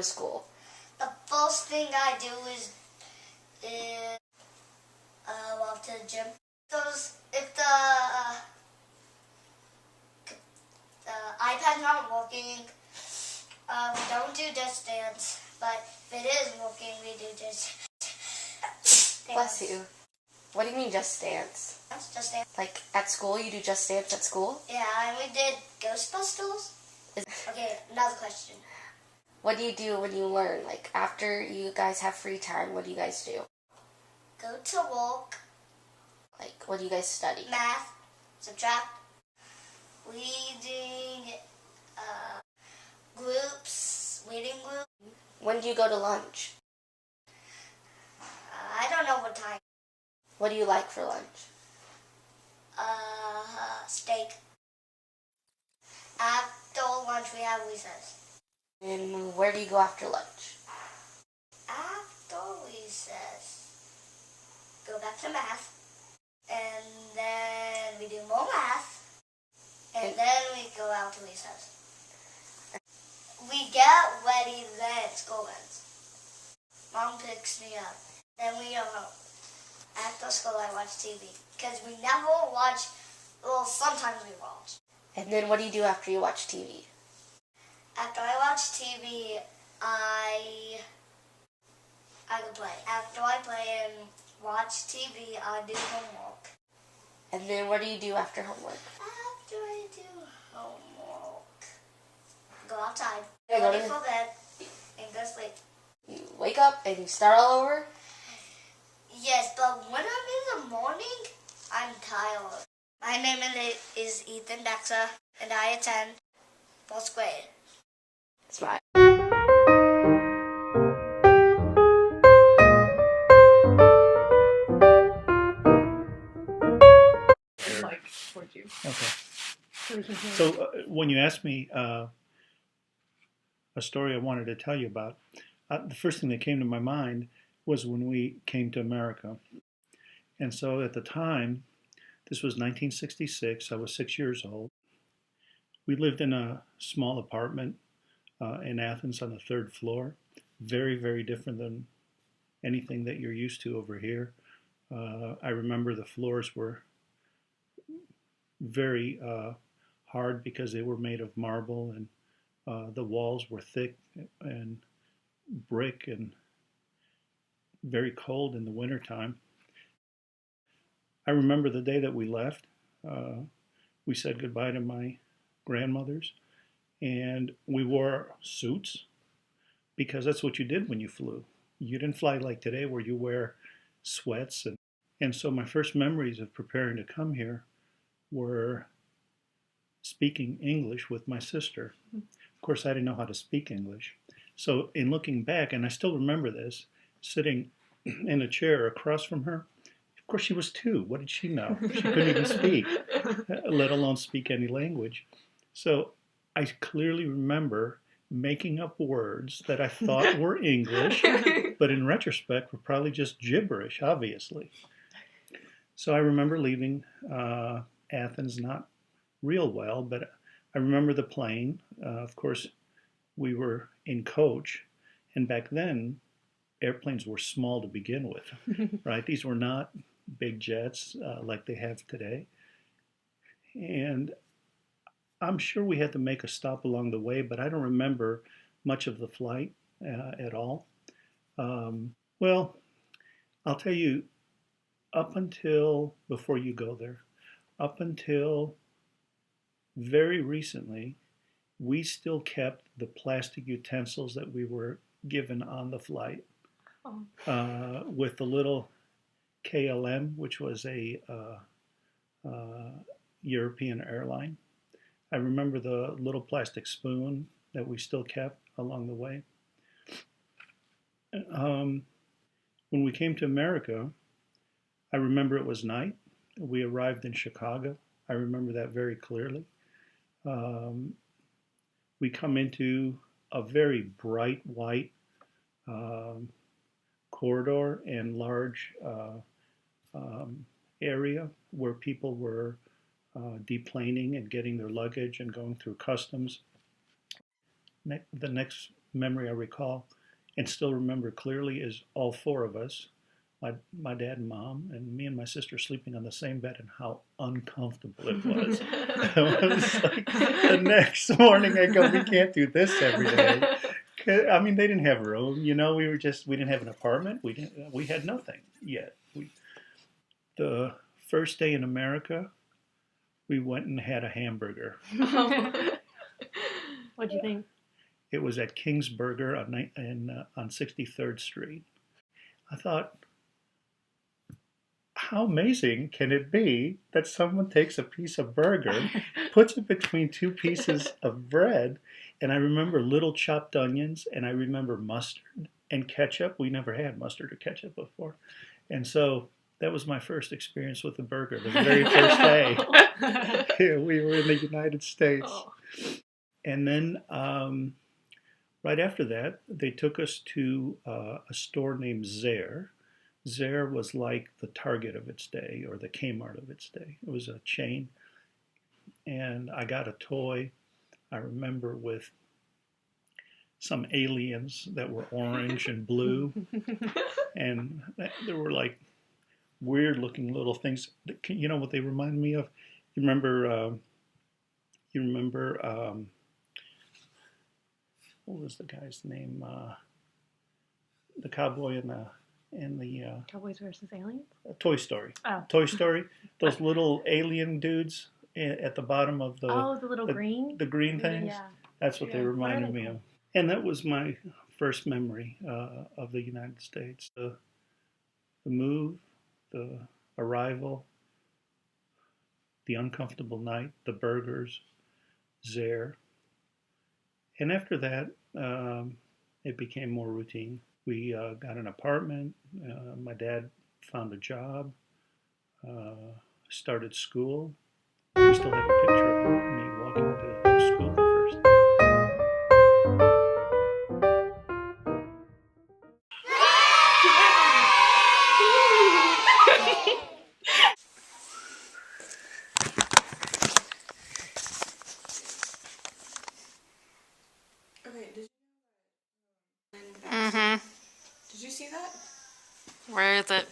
school? The first thing I do is walk to the gym. If the iPad's not working, we don't do Just Dance. But if it is working, we do Just Dance. Bless you. What do you mean Just Dance? Just Dance. Like at school, you do Just Dance at school? Yeah, and we did Ghostbusters. Okay, another question. What do you do when you learn? Like after you guys have free time, what do you guys do? Go to work. Like what do you guys study? Math, subtract, reading, reading groups. When do you go to lunch? I don't know what time. What do you like for lunch? Steak. After lunch, we have recess. And where do you go after lunch? After recess, go back to math. And then we do more math. And then we go out to recess. We get ready, then school ends. Mom picks me up. Then we go home. After school, I watch TV. Because we never watch, well, sometimes we watch. And then what do you do after you watch TV? After I watch TV, I go play. After I play and watch TV, I do homework. And then what do you do after homework? After I do homework, go outside, Yeah, get ready for bed, and go sleep. You wake up and you start all over? Yes, but when I'm in the morning, I'm tired. My name is Ethan Dexa, and I attend 4th grade. Smile. Okay. So when you asked me a story I wanted to tell you about, the first thing that came to my mind was when we came to America. And so at the time, this was 1966, I was 6 years old. We lived in a small apartment in Athens on the 3rd floor. Very, very different than anything that you're used to over here. I remember the floors were very hard because they were made of marble, and the walls were thick and brick and very cold in the wintertime. I remember the day that we left. We said goodbye to my grandmother's, and we wore suits because that's what you did when you flew. You didn't fly like today where you wear sweats. And so my first memories of preparing to come here were speaking English with my sister. Of course, I didn't know how to speak English. So in looking back, and I still remember this, sitting in a chair across from her, of course she was 2. What did she know? She couldn't even speak, let alone speak any language. So I clearly remember making up words that I thought were English, but in retrospect were probably just gibberish, obviously. So I remember leaving Athens not real well, but I remember the plane. Of course, we were in coach, and back then, airplanes were small to begin with, right? These were not big jets like they have today. And I'm sure we had to make a stop along the way, but I don't remember much of the flight at all. Well, I'll tell you, up until, before you go there, up until very recently, we still kept the plastic utensils that we were given on the flight with the little KLM, which was a European airline. I remember the little plastic spoon that we still kept along the way. When we came to America, I remember it was night. We arrived in Chicago. I remember that very clearly. We come into a very bright white corridor and large area where people were deplaning and getting their luggage and going through customs. The next memory I recall and still remember clearly is all four of us, my dad and mom, and me and my sister sleeping on the same bed, and how uncomfortable it was. It was like the next morning I go, we can't do this every day. I mean, they didn't have room, we didn't have an apartment. We had nothing yet. The first day in America, we went and had a hamburger. What'd you think? It was at King's Burger on 63rd Street. I thought, how amazing can it be that someone takes a piece of burger, puts it between two pieces of bread, and I remember little chopped onions, and I remember mustard and ketchup. We never had mustard or ketchup before. And so that was my first experience with a burger, the very first day. We were in the United States. Oh. And then right after that, they took us to a store named Zare. Zare was like the Target of its day, or the Kmart of its day. It was a chain. And I got a toy, I remember, with some aliens that were orange and blue. And there were like weird looking little things. You know what they remind me of? You remember what was the guy's name? The cowboy in the Cowboys versus aliens? Toy Story. Oh. Toy Story. Those little alien dudes at the bottom of the the little green? the green things. Yeah. That's what they reminded me cool. of. And that was my first memory of the United States. The move, the arrival, the uncomfortable night, the burgers, Zare. And after that, it became more routine. We got an apartment. My dad found a job, started school. We still have a picture of me walking to school the first day. Okay, did you Mm-hmm. Did you see that? Where is it?